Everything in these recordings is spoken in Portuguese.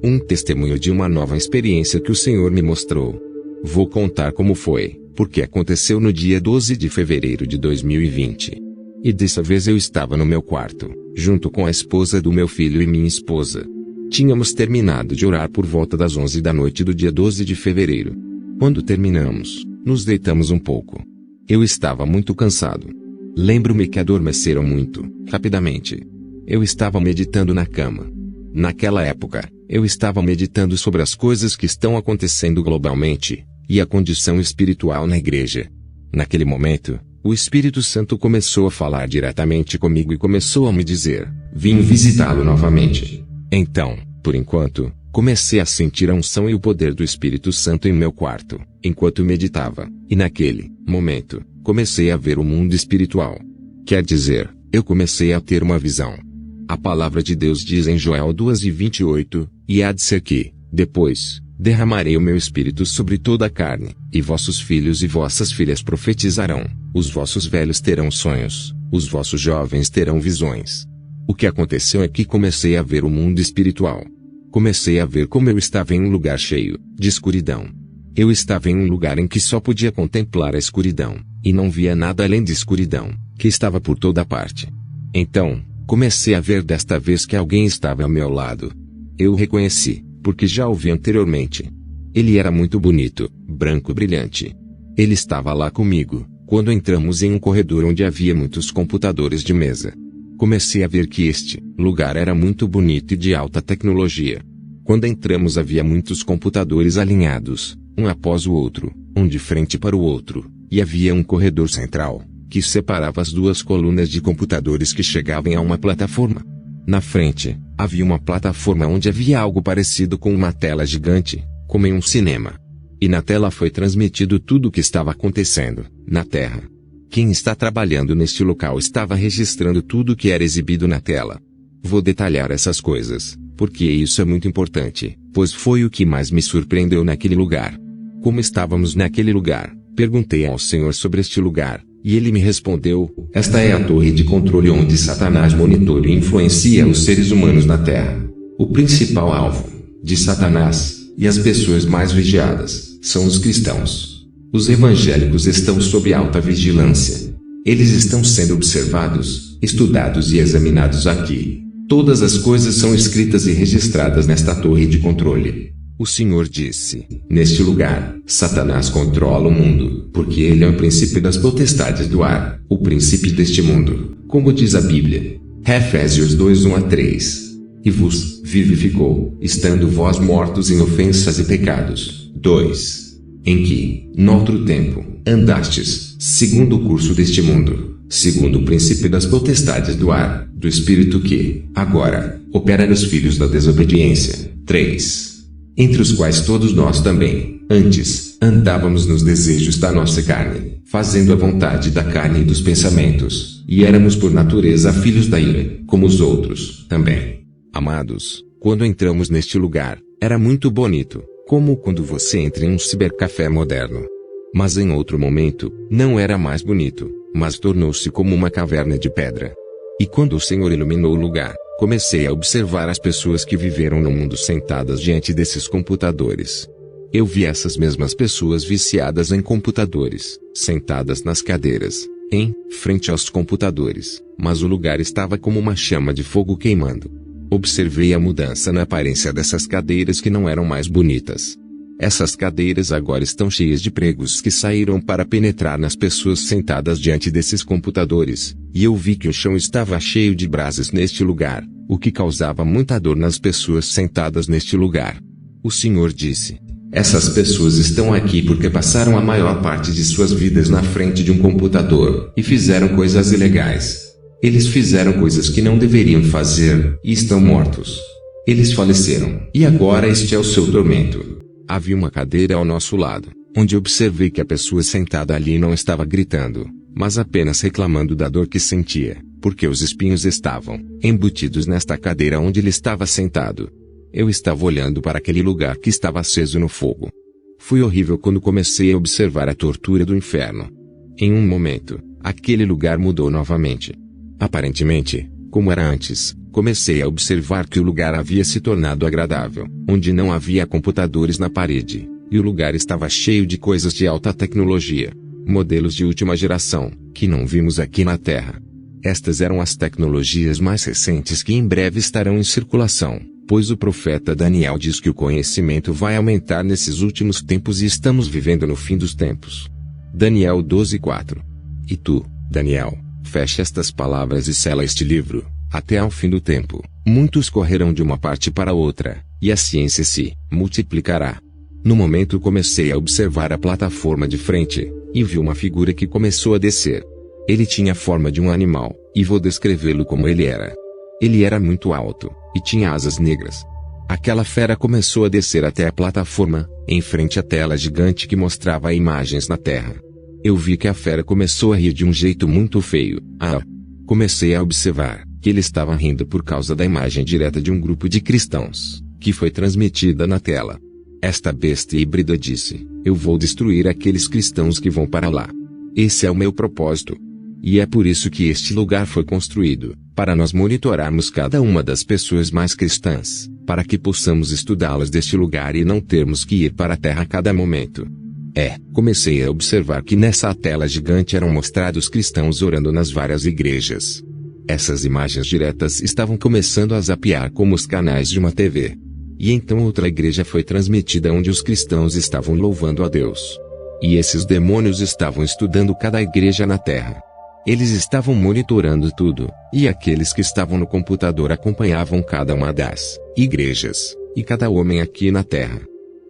Um testemunho de uma nova experiência que o Senhor me mostrou. Vou contar como foi, porque aconteceu no dia 12 de fevereiro de 2020. E dessa vez eu estava no meu quarto, junto com a esposa do meu filho e minha esposa. Tínhamos terminado de orar por volta das 11 da noite do dia 12 de fevereiro. Quando terminamos, nos deitamos um pouco. Eu estava muito cansado. Lembro-me que adormeceram muito, rapidamente. Eu estava meditando na cama. Naquela época, eu estava meditando sobre as coisas que estão acontecendo globalmente, e a condição espiritual na igreja. Naquele momento, o Espírito Santo começou a falar diretamente comigo e começou a me dizer: vim visitá-lo novamente. Então, por enquanto, comecei a sentir a unção e o poder do Espírito Santo em meu quarto, enquanto meditava, e naquele momento, comecei a ver o mundo espiritual. Quer dizer, eu comecei a ter uma visão. A palavra de Deus diz em Joel 2:28, e há de ser que, depois, derramarei o meu espírito sobre toda a carne, e vossos filhos e vossas filhas profetizarão, os vossos velhos terão sonhos, os vossos jovens terão visões. O que aconteceu é que comecei a ver o mundo espiritual. Comecei a ver como eu estava em um lugar cheio de escuridão. Eu estava em um lugar em que só podia contemplar a escuridão, e não via nada além de escuridão, que estava por toda parte. Então, comecei a ver desta vez que alguém estava ao meu lado. Eu o reconheci, porque já o vi anteriormente. Ele era muito bonito, branco brilhante. Ele estava lá comigo, quando entramos em um corredor onde havia muitos computadores de mesa. Comecei a ver que este lugar era muito bonito e de alta tecnologia. Quando entramos havia muitos computadores alinhados, um após o outro, um de frente para o outro, e havia um corredor central, que separava as duas colunas de computadores que chegavam a uma plataforma. Na frente, havia uma plataforma onde havia algo parecido com uma tela gigante, como em um cinema. E na tela foi transmitido tudo o que estava acontecendo, na Terra. Quem está trabalhando neste local estava registrando tudo o que era exibido na tela. Vou detalhar essas coisas, porque isso é muito importante, pois foi o que mais me surpreendeu naquele lugar. Como estávamos naquele lugar, perguntei ao Senhor sobre este lugar, e ele me respondeu: esta é a torre de controle onde Satanás monitora e influencia os seres humanos na Terra. O principal alvo de Satanás, e as pessoas mais vigiadas, são os cristãos. Os evangélicos estão sob alta vigilância. Eles estão sendo observados, estudados e examinados aqui. Todas as coisas são escritas e registradas nesta torre de controle. O Senhor disse: neste lugar, Satanás controla o mundo, porque ele é o príncipe das potestades do ar, o príncipe deste mundo, como diz a Bíblia. Efésios 2:1-3. E vos vivificou, estando vós mortos em ofensas e pecados. 2. Em que, noutro tempo, andastes, segundo o curso deste mundo, segundo o princípio das potestades do ar, do espírito que, agora, opera nos filhos da desobediência. 3. Entre os quais todos nós também, antes, andávamos nos desejos da nossa carne, fazendo a vontade da carne e dos pensamentos, e éramos por natureza filhos da ira, como os outros, também. Amados, quando entramos neste lugar, era muito bonito, como quando você entra em um cibercafé moderno. Mas em outro momento, não era mais bonito, mas tornou-se como uma caverna de pedra. E quando o Senhor iluminou o lugar, comecei a observar as pessoas que viveram no mundo sentadas diante desses computadores. Eu vi essas mesmas pessoas viciadas em computadores, sentadas nas cadeiras, em frente aos computadores, mas o lugar estava como uma chama de fogo queimando. Observei a mudança na aparência dessas cadeiras que não eram mais bonitas. Essas cadeiras agora estão cheias de pregos que saíram para penetrar nas pessoas sentadas diante desses computadores, e eu vi que o chão estava cheio de brasas neste lugar, o que causava muita dor nas pessoas sentadas neste lugar. O Senhor disse: essas pessoas estão aqui porque passaram a maior parte de suas vidas na frente de um computador, e fizeram coisas ilegais. Eles fizeram coisas que não deveriam fazer, e estão mortos. Eles faleceram, e agora este é o seu tormento. Havia uma cadeira ao nosso lado, onde observei que a pessoa sentada ali não estava gritando, mas apenas reclamando da dor que sentia, porque os espinhos estavam embutidos nesta cadeira onde ele estava sentado. Eu estava olhando para aquele lugar que estava aceso no fogo. Foi horrível quando comecei a observar a tortura do inferno. Em um momento, aquele lugar mudou novamente. Aparentemente, como era antes, Comecei a observar que o lugar havia se tornado agradável, onde não havia computadores na parede, e o lugar estava cheio de coisas de alta tecnologia, modelos de última geração, que não vimos aqui na Terra. Estas eram as tecnologias mais recentes que em breve estarão em circulação, pois o profeta Daniel diz que o conhecimento vai aumentar nesses últimos tempos e estamos vivendo no fim dos tempos. Daniel 12:4. E tu, Daniel, fecha estas palavras e sela este livro, até ao fim do tempo. Muitos correrão de uma parte para outra, e a ciência se multiplicará. No momento comecei a observar a plataforma de frente, e vi uma figura que começou a descer. Ele tinha a forma de um animal, e vou descrevê-lo como ele era. Ele era muito alto, e tinha asas negras. Aquela fera começou a descer até a plataforma, em frente à tela gigante que mostrava imagens na Terra. Eu vi que a fera começou a rir de um jeito muito feio. Comecei a observar que ele estava rindo por causa da imagem direta de um grupo de cristãos, que foi transmitida na tela. Esta besta híbrida disse: eu vou destruir aqueles cristãos que vão para lá. Esse é o meu propósito. E é por isso que este lugar foi construído, para nós monitorarmos cada uma das pessoas mais cristãs, para que possamos estudá-las deste lugar e não termos que ir para a Terra a cada momento. Comecei a observar que nessa tela gigante eram mostrados cristãos orando nas várias igrejas. Essas imagens diretas estavam começando a zapear como os canais de uma TV. E então outra igreja foi transmitida onde os cristãos estavam louvando a Deus. E esses demônios estavam estudando cada igreja na Terra. Eles estavam monitorando tudo, e aqueles que estavam no computador acompanhavam cada uma das igrejas, e cada homem aqui na Terra.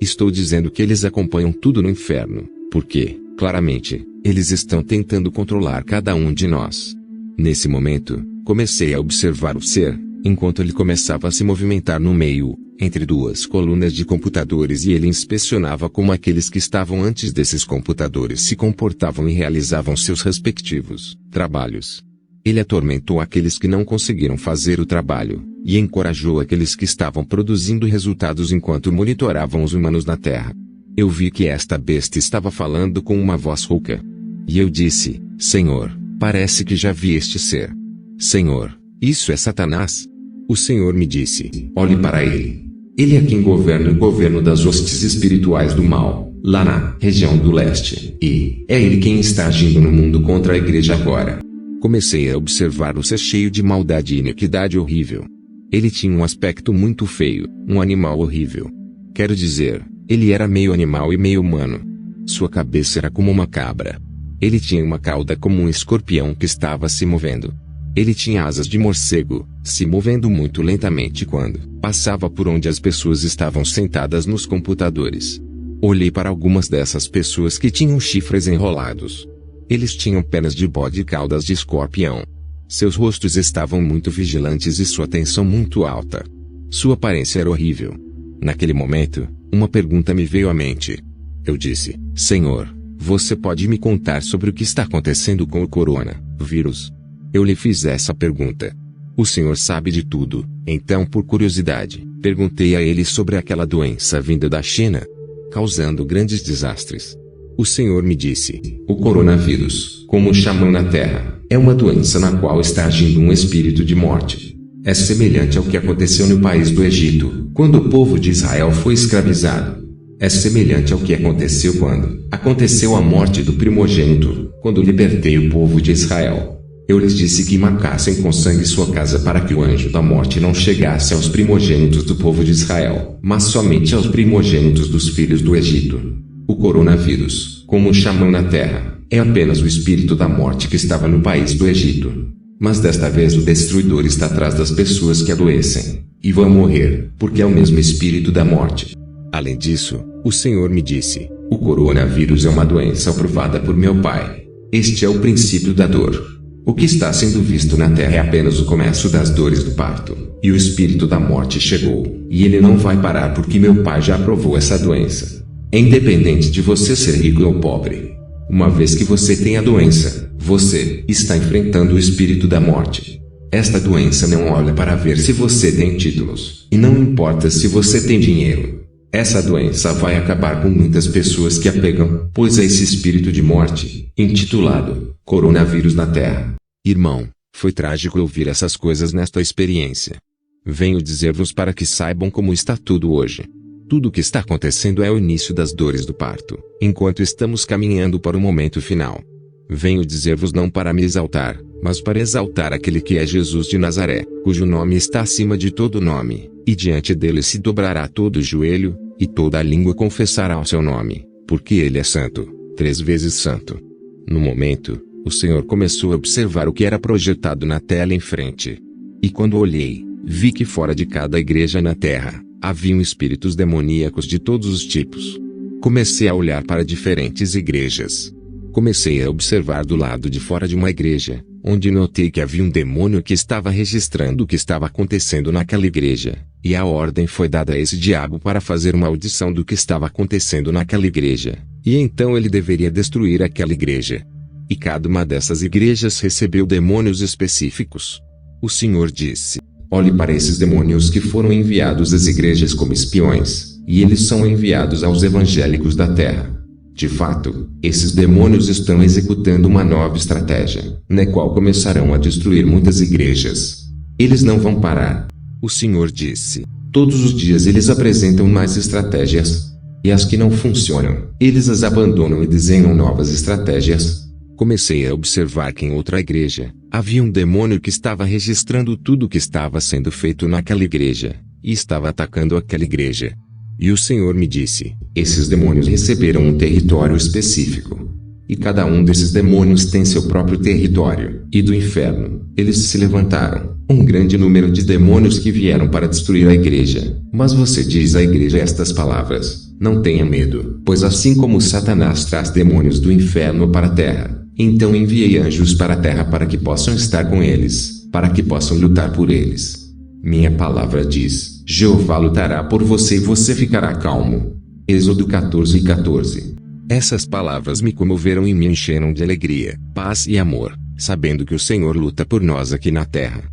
Estou dizendo que eles acompanham tudo no inferno, porque, claramente, eles estão tentando controlar cada um de nós. Nesse momento, comecei a observar o ser, enquanto ele começava a se movimentar no meio, entre duas colunas de computadores, e ele inspecionava como aqueles que estavam antes desses computadores se comportavam e realizavam seus respectivos trabalhos. Ele atormentou aqueles que não conseguiram fazer o trabalho, e encorajou aqueles que estavam produzindo resultados enquanto monitoravam os humanos na Terra. Eu vi que esta besta estava falando com uma voz rouca. E eu disse: Senhor, parece que já vi este ser. Senhor, isso é Satanás? O Senhor me disse: olhe para ele. Ele é quem governa o governo das hostes espirituais do mal, lá na região do leste, e é ele quem está agindo no mundo contra a igreja agora. Comecei a observar o ser cheio de maldade e iniquidade horrível. Ele tinha um aspecto muito feio, um animal horrível. Quero dizer, ele era meio animal e meio humano. Sua cabeça era como uma cabra. Ele tinha uma cauda como um escorpião que estava se movendo. Ele tinha asas de morcego, se movendo muito lentamente quando passava por onde as pessoas estavam sentadas nos computadores. Olhei para algumas dessas pessoas que tinham chifres enrolados. Eles tinham pernas de bode e caudas de escorpião. Seus rostos estavam muito vigilantes e sua tensão muito alta. Sua aparência era horrível. Naquele momento, uma pergunta me veio à mente. Eu disse: Senhor, você pode me contar sobre o que está acontecendo com o coronavírus? Eu lhe fiz essa pergunta. O Senhor sabe de tudo, então por curiosidade, perguntei a ele sobre aquela doença vinda da China, causando grandes desastres. O Senhor me disse: o coronavírus, como chamam na Terra, é uma doença na qual está agindo um espírito de morte. É semelhante ao que aconteceu no país do Egito, quando o povo de Israel foi escravizado. É semelhante ao que aconteceu quando aconteceu a morte do primogênito, quando libertei o povo de Israel. Eu lhes disse que marcassem com sangue sua casa para que o anjo da morte não chegasse aos primogênitos do povo de Israel, mas somente aos primogênitos dos filhos do Egito. O coronavírus, como o chamam na Terra, é apenas o espírito da morte que estava no país do Egito. Mas desta vez o destruidor está atrás das pessoas que adoecem, e vão morrer, porque é o mesmo espírito da morte. Além disso, o Senhor me disse: o coronavírus é uma doença aprovada por meu Pai. Este é o princípio da dor. O que está sendo visto na Terra é apenas o começo das dores do parto, e o espírito da morte chegou, e ele não vai parar porque meu Pai já aprovou essa doença. É independente de você ser rico ou pobre. Uma vez que você tem a doença, você está enfrentando o espírito da morte. Esta doença não olha para ver se você tem títulos, e não importa se você tem dinheiro. Essa doença vai acabar com muitas pessoas que apegam, pois é esse espírito de morte, intitulado coronavírus na Terra. Irmão, Foi trágico ouvir essas coisas nesta experiência. Venho dizer-vos para que saibam como está tudo hoje. Tudo o que está acontecendo é o início das dores do parto, enquanto estamos caminhando para o momento final. Venho dizer-vos não para me exaltar, mas para exaltar aquele que é Jesus de Nazaré, cujo nome está acima de todo nome, e diante dele se dobrará todo o joelho, e toda a língua confessará o seu nome, porque ele é santo, 3 vezes santo. No momento, o Senhor começou a observar o que era projetado na tela em frente. E quando olhei, vi que fora de cada igreja na terra, haviam espíritos demoníacos de todos os tipos. Comecei a olhar para diferentes igrejas. Comecei a observar do lado de fora de uma igreja, onde notei que havia um demônio que estava registrando o que estava acontecendo naquela igreja, e a ordem foi dada a esse diabo para fazer uma audição do que estava acontecendo naquela igreja, e então ele deveria destruir aquela igreja. E cada uma dessas igrejas recebeu demônios específicos. O Senhor disse: olhe para esses demônios que foram enviados às igrejas como espiões, e eles são enviados aos evangélicos da terra. De fato, esses demônios estão executando uma nova estratégia, na qual começarão a destruir muitas igrejas. Eles não vão parar. O Senhor disse: todos os dias eles apresentam mais estratégias. E as que não funcionam, eles as abandonam e desenham novas estratégias. Comecei a observar que em outra igreja, havia um demônio que estava registrando tudo o que estava sendo feito naquela igreja, e estava atacando aquela igreja. E o Senhor me disse: esses demônios receberam um território específico. E cada um desses demônios tem seu próprio território. E do inferno, eles se levantaram, um grande número de demônios que vieram para destruir a igreja. Mas você diz à igreja estas palavras: não tenha medo, pois assim como Satanás traz demônios do inferno para a terra, então enviei anjos para a terra para que possam estar com eles, para que possam lutar por eles. Minha palavra diz: Jeová lutará por você e você ficará calmo. Êxodo 14:14. Essas palavras me comoveram e me encheram de alegria, paz e amor, sabendo que o Senhor luta por nós aqui na terra.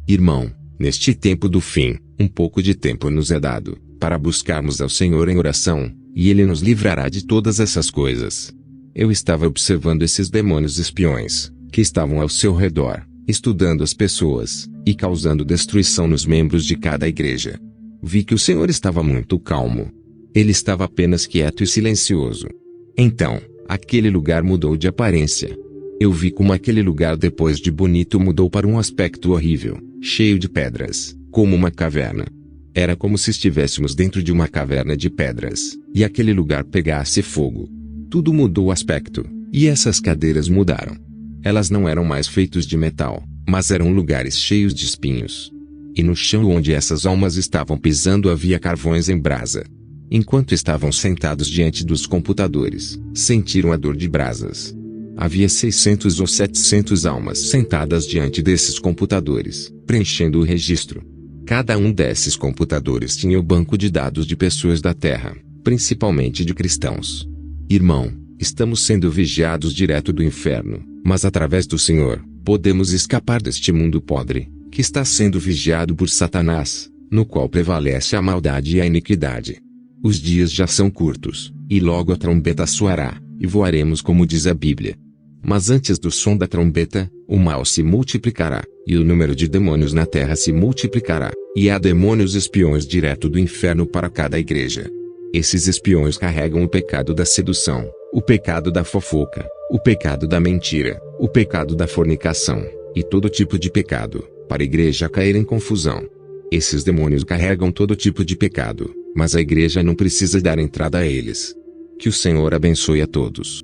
Irmão, neste tempo do fim, um pouco de tempo nos é dado, para buscarmos ao Senhor em oração, e Ele nos livrará de todas essas coisas. Eu estava observando esses demônios espiões, que estavam ao seu redor, estudando as pessoas, e causando destruição nos membros de cada igreja. Vi que o Senhor estava muito calmo. Ele estava apenas quieto e silencioso. Então, aquele lugar mudou de aparência. Eu vi como aquele lugar depois de bonito mudou para um aspecto horrível, cheio de pedras, como uma caverna. Era como se estivéssemos dentro de uma caverna de pedras, e aquele lugar pegasse fogo. Tudo mudou o aspecto, e essas cadeiras mudaram. Elas não eram mais feitas de metal, mas eram lugares cheios de espinhos. E no chão onde essas almas estavam pisando havia carvões em brasa. Enquanto estavam sentados diante dos computadores, sentiram a dor de brasas. Havia 600 ou 700 almas sentadas diante desses computadores, preenchendo o registro. Cada um desses computadores tinha o banco de dados de pessoas da Terra, principalmente de cristãos. Irmão, estamos sendo vigiados direto do inferno, mas através do Senhor, podemos escapar deste mundo podre, que está sendo vigiado por Satanás, no qual prevalece a maldade e a iniquidade. Os dias já são curtos, e logo a trombeta soará, e voaremos como diz a Bíblia. Mas antes do som da trombeta, o mal se multiplicará, e o número de demônios na terra se multiplicará, e há demônios espiões direto do inferno para cada igreja. Esses espiões carregam o pecado da sedução, o pecado da fofoca, o pecado da mentira, o pecado da fornicação, e todo tipo de pecado, para a igreja cair em confusão. Esses demônios carregam todo tipo de pecado, mas a igreja não precisa dar entrada a eles. Que o Senhor abençoe a todos.